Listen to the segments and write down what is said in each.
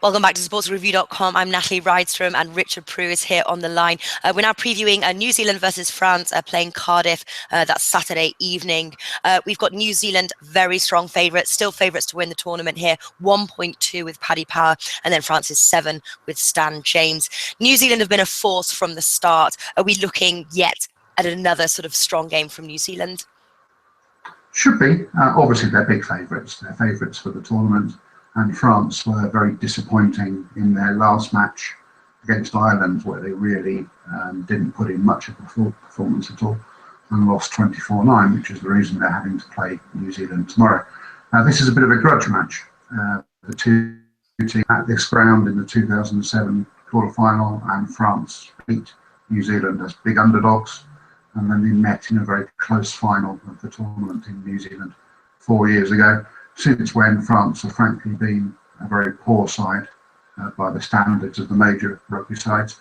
Welcome back to SportsReview.com. I'm Natalie, Rydstrom, and Richard Prew is here on the line. We're now previewing New Zealand versus France, playing Cardiff. That's Saturday evening. We've got New Zealand, very strong favourites, still favourites to win the tournament here. 1.2 with Paddy Power, and then France is 7 with Stan James. New Zealand have been a force from the start. Are we looking yet at another sort of strong game from New Zealand? Should be. Obviously, they're big favourites. They're favourites for the tournament. And France were very disappointing in their last match against Ireland, where they really didn't put in much of a full performance at all and lost 24-9, which is the reason they're having to play New Zealand tomorrow. This is a bit of a grudge match. The two teams at this ground in the 2007 quarterfinal, and France beat New Zealand as big underdogs. And then they met in a very close final of the tournament in New Zealand 4 years ago, since when France have frankly been a very poor side by the standards of the major rugby sides,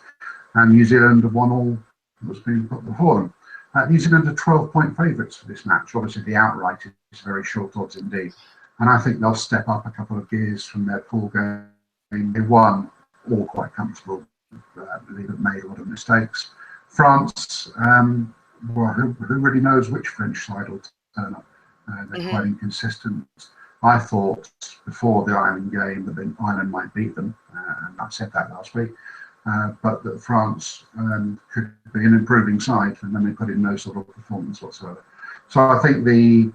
and New Zealand have won all that was being put before them. New Zealand are 12-point favourites for this match. Obviously, the outright is very short odds indeed, and I think they'll step up a couple of gears from their poor game. They won all quite comfortable. I believe it made a lot of mistakes. France, well, who really knows which French side will turn up? They're quite inconsistent. I thought before the Ireland game that Ireland might beat them, and I said that last week, but that France could be an improving side, and then they put in no sort of performance whatsoever. So I think the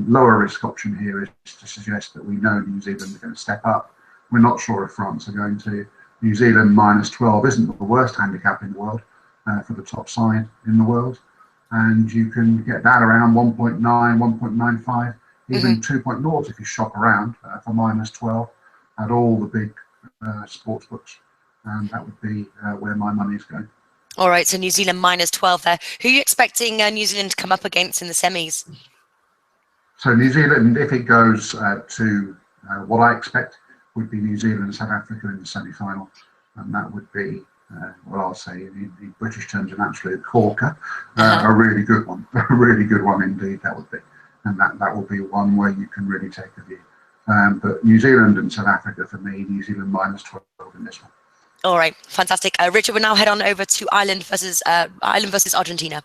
lower risk option here is to suggest that we know New Zealand are going to step up. We're not sure if France are going to. New Zealand -12 isn't the worst handicap in the world for the top side in the world. And you can get that around 1.9, 1.95, even 2.0 if you shop around for -12 at all the big sports books. And that would be where my money is going. All right, so New Zealand -12 there. Who are you expecting New Zealand to come up against in the semis? So New Zealand, if it goes to what I expect, would be New Zealand and South Africa in the semi-final. And that would be, well, I'll say in British terms, an absolute corker. A really good one. A really good one indeed, that would be. And that will be one where you can really take a view. But New Zealand and South Africa, for me, New Zealand -12 in this one. All right, fantastic. Richard, we'll now head on over to Ireland versus Argentina.